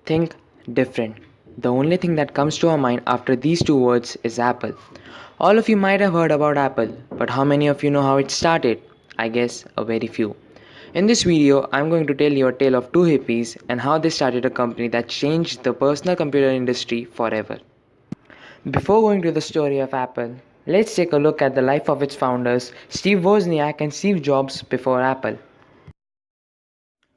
Think different. The only thing that comes to our mind after these two words is Apple. All of you might have heard about Apple, but how many of you know how it started? I guess a very few. In this video, I'm going to tell you a tale of two hippies and how they started a company that changed the personal computer industry forever. Before going to the story of Apple, let's take a look at the life of its founders, Steve Wozniak and Steve Jobs before Apple.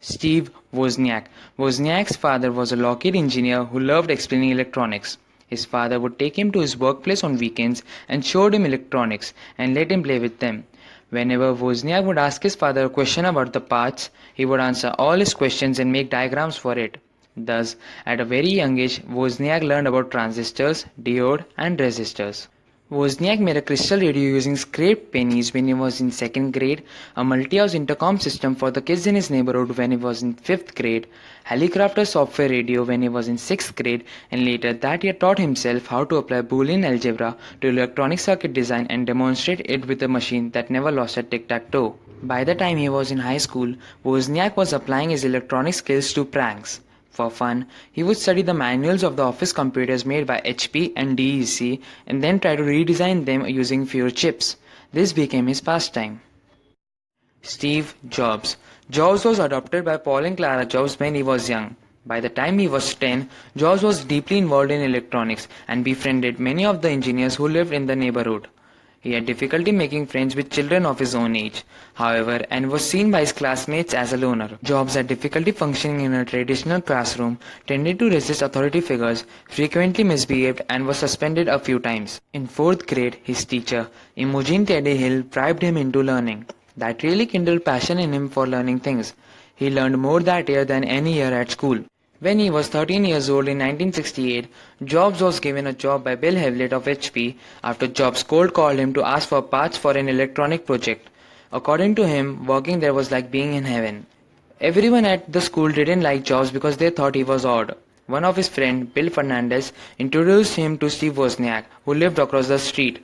Steve Wozniak. Wozniak's father was a Lockheed engineer who loved explaining electronics. His father would take him to his workplace on weekends and showed him electronics and let him play with them. Whenever Wozniak would ask his father a question about the parts, he would answer all his questions and make diagrams for it. Thus, at a very young age, Wozniak learned about transistors, diode, and resistors. Wozniak made a crystal radio using scraped pennies when he was in 2nd grade, a multi-house intercom system for the kids in his neighborhood when he was in 5th grade, Helicrafter software radio when he was in 6th grade, and later that year taught himself how to apply Boolean algebra to electronic circuit design and demonstrate it with a machine that never lost a tic-tac-toe. By the time he was in high school, Wozniak was applying his electronic skills to pranks. For fun, he would study the manuals of the office computers made by HP and DEC and then try to redesign them using fewer chips. This became his pastime. Steve Jobs. Jobs was adopted by Paul and Clara Jobs when he was young. By the time he was 10, Jobs was deeply involved in electronics and befriended many of the engineers who lived in the neighborhood. He had difficulty making friends with children of his own age, however, and was seen by his classmates as a loner. Jobs had difficulty functioning in a traditional classroom, tended to resist authority figures, frequently misbehaved, and was suspended a few times. In 4th grade, his teacher, Imogen Teddy Hill, bribed him into learning. That really kindled passion in him for learning things. He learned more that year than any year at school. When he was 13 years old in 1968, Jobs was given a job by Bill Hewlett of HP after Jobs cold called him to ask for parts for an electronic project. According to him, working there was like being in heaven. Everyone at the school didn't like Jobs because they thought he was odd. One of his friends, Bill Fernandez, introduced him to Steve Wozniak, who lived across the street.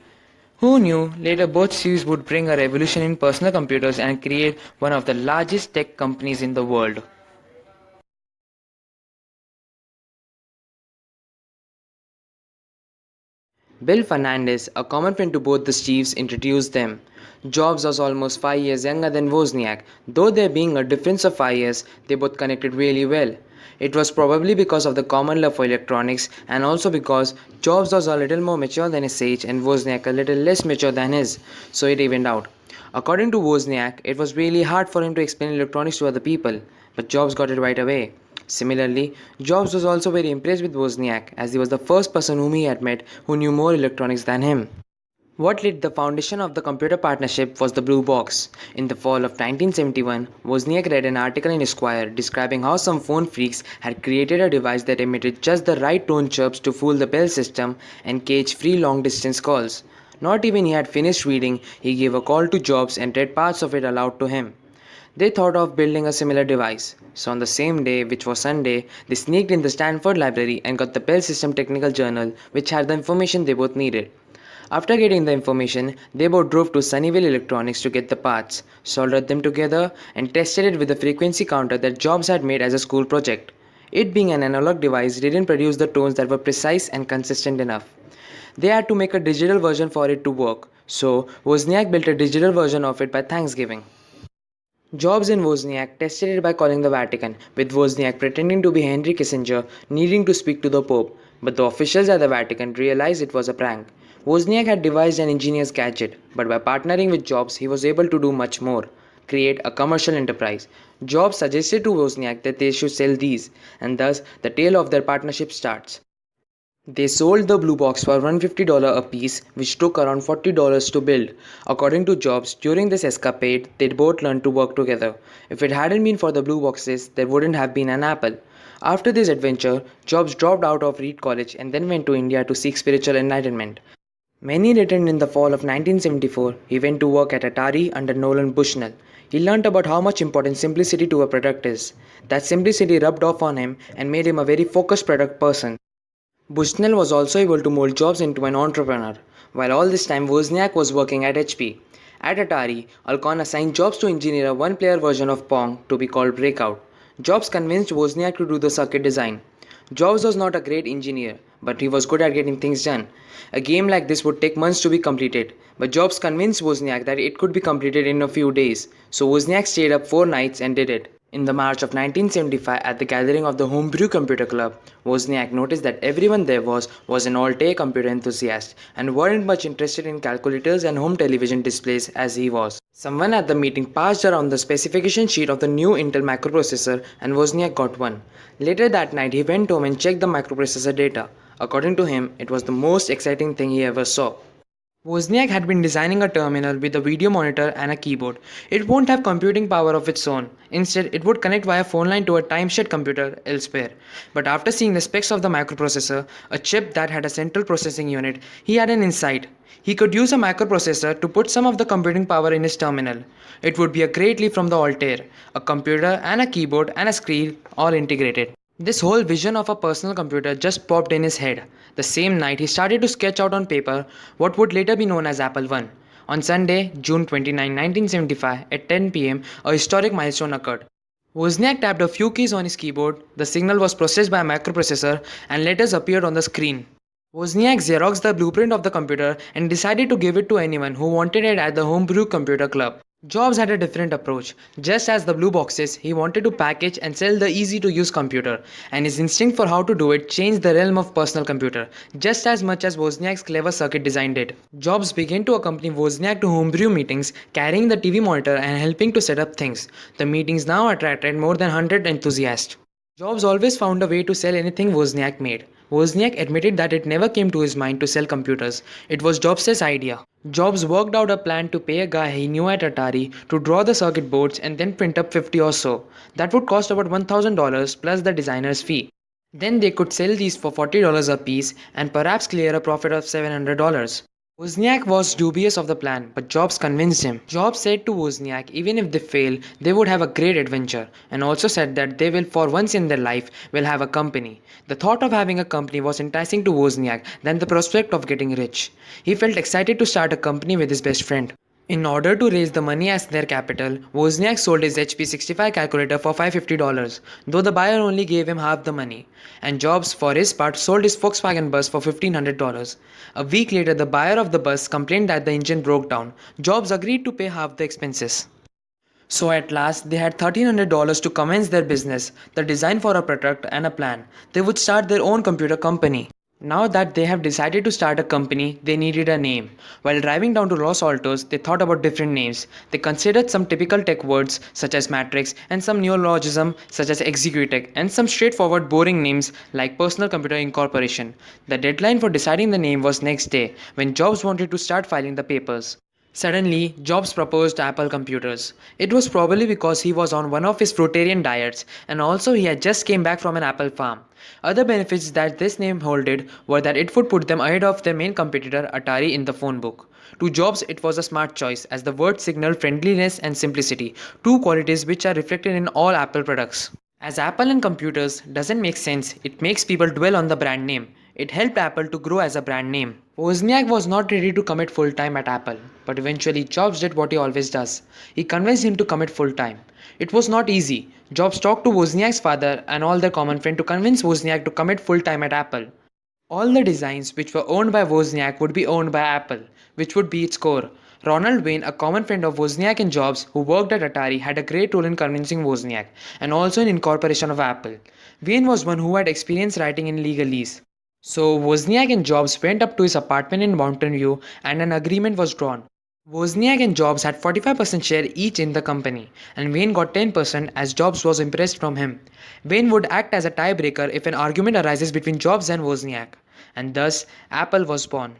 Who knew later both Steves would bring a revolution in personal computers and create one of the largest tech companies in the world. Bill Fernandez, a common friend to both the Steves, introduced them. Jobs was almost 5 years younger than Wozniak. Though there being a difference of 5 years, they both connected really well. It was probably because of the common love for electronics and also because Jobs was a little more mature than his age and Wozniak a little less mature than his, so it evened out. According to Wozniak, it was really hard for him to explain electronics to other people, but Jobs got it right away. Similarly, Jobs was also very impressed with Wozniak as he was the first person whom he had met who knew more electronics than him. What laid the foundation of the computer partnership was the blue box. In the fall of 1971, Wozniak read an article in Esquire describing how some phone freaks had created a device that emitted just the right tone chirps to fool the Bell system and cage free long distance calls. Not even he had finished reading, he gave a call to Jobs and read parts of it aloud to him. They thought of building a similar device. So on the same day, which was Sunday, they sneaked in the Stanford library and got the Bell System Technical Journal, which had the information they both needed. After getting the information, they both drove to Sunnyvale Electronics to get the parts, soldered them together, and tested it with the frequency counter that Jobs had made as a school project. It being an analog device didn't produce the tones that were precise and consistent enough. They had to make a digital version for it to work, so Wozniak built a digital version of it by Thanksgiving. Jobs and Wozniak tested it by calling the Vatican, with Wozniak pretending to be Henry Kissinger, needing to speak to the Pope, but the officials at the Vatican realized it was a prank. Wozniak had devised an engineer's gadget, but by partnering with Jobs, he was able to do much more, create a commercial enterprise. Jobs suggested to Wozniak that they should sell these, and thus the tale of their partnership starts. They sold the blue box for $150 a piece, which took around $40 to build. According to Jobs, during this escapade, they both learned to work together. If it hadn't been for the blue boxes, there wouldn't have been an Apple. After this adventure, Jobs dropped out of Reed College and then went to India to seek spiritual enlightenment. When he returned in the fall of 1974, he went to work at Atari under Nolan Bushnell. He learned about how much important simplicity to a product is. That simplicity rubbed off on him and made him a very focused product person. Bushnell was also able to mold Jobs into an entrepreneur. While all this time Wozniak was working at HP. At Atari, Alcon assigned Jobs to engineer a one-player version of Pong to be called Breakout. Jobs convinced Wozniak to do the circuit design. Jobs was not a great engineer, but he was good at getting things done. A game like this would take months to be completed, but Jobs convinced Wozniak that it could be completed in a few days, so Wozniak stayed up 4 nights and did it. In the March of 1975, at the gathering of the Homebrew Computer Club, Wozniak noticed that everyone there was an all-day computer enthusiast and weren't much interested in calculators and home television displays as he was. Someone at the meeting passed around the specification sheet of the new Intel microprocessor and Wozniak got one. Later that night, he went home and checked the microprocessor data. According to him, it was the most exciting thing he ever saw. Wozniak had been designing a terminal with a video monitor and a keyboard. It won't have computing power of its own. Instead, it would connect via phone line to a timeshed computer elsewhere. But after seeing the specs of the microprocessor, a chip that had a central processing unit, he had an insight. He could use a microprocessor to put some of the computing power in his terminal. It would be a great leap from the Altair, a computer and a keyboard and a screen all integrated. This whole vision of a personal computer just popped in his head. The same night, he started to sketch out on paper what would later be known as Apple I. On Sunday, June 29, 1975, at 10 pm, a historic milestone occurred. Wozniak tapped a few keys on his keyboard, the signal was processed by a microprocessor, and letters appeared on the screen. Wozniak xeroxed the blueprint of the computer and decided to give it to anyone who wanted it at the Homebrew Computer Club. Jobs had a different approach. Just as the blue boxes, he wanted to package and sell the easy-to-use computer, and his instinct for how to do it changed the realm of personal computer, just as much as Wozniak's clever circuit design did. Jobs began to accompany Wozniak to homebrew meetings, carrying the TV monitor and helping to set up things. The meetings now attracted more than 100 enthusiasts. Jobs always found a way to sell anything Wozniak made. Wozniak admitted that it never came to his mind to sell computers. It was Jobs' idea. Jobs worked out a plan to pay a guy he knew at Atari to draw the circuit boards and then print up 50 or so. That would cost about $1,000 plus the designer's fee. Then they could sell these for $40 a piece and perhaps clear a profit of $700. Wozniak was dubious of the plan, but Jobs convinced him. Jobs said to Wozniak even if they fail, they would have a great adventure, and also said that they will for once in their life will have a company. The thought of having a company was enticing to Wozniak than the prospect of getting rich. He felt excited to start a company with his best friend. In order to raise the money as their capital, Wozniak sold his HP 65 calculator for $550, though the buyer only gave him half the money. And Jobs, for his part, sold his Volkswagen bus for $1,500. A week later, the buyer of the bus complained that the engine broke down. Jobs agreed to pay half the expenses. So at last, they had $1,300 to commence their business, the design for a product and a plan. They would start their own computer company. Now that they have decided to start a company, they needed a name. While driving down to Los Altos, they thought about different names. They considered some typical tech words such as matrix and some neologism such as executech and some straightforward boring names like Personal Computer Incorporation. The deadline for deciding the name was next day when Jobs wanted to start filing the papers. Suddenly, Jobs proposed Apple computers. It was probably because he was on one of his fruitarian diets and also he had just came back from an apple farm. Other benefits that this name holded were that it would put them ahead of their main competitor Atari in the phone book. To Jobs, it was a smart choice as the word signaled friendliness and simplicity, two qualities which are reflected in all Apple products. As Apple and computers doesn't make sense, it makes people dwell on the brand name. It helped Apple to grow as a brand name. Wozniak was not ready to commit full-time at Apple, but eventually Jobs did what he always does. He convinced him to commit full-time. It was not easy. Jobs talked to Wozniak's father and all their common friends to convince Wozniak to commit full-time at Apple. All the designs which were owned by Wozniak would be owned by Apple, which would be its core. Ronald Wayne, a common friend of Wozniak and Jobs who worked at Atari, had a great role in convincing Wozniak and also in incorporation of Apple. Wayne was one who had experience writing in legalese. So Wozniak and Jobs went up to his apartment in Mountain View and an agreement was drawn. Wozniak and Jobs had 45% share each in the company and Wayne got 10% as Jobs was impressed from him. Wayne would act as a tiebreaker if an argument arises between Jobs and Wozniak. And thus, Apple was born.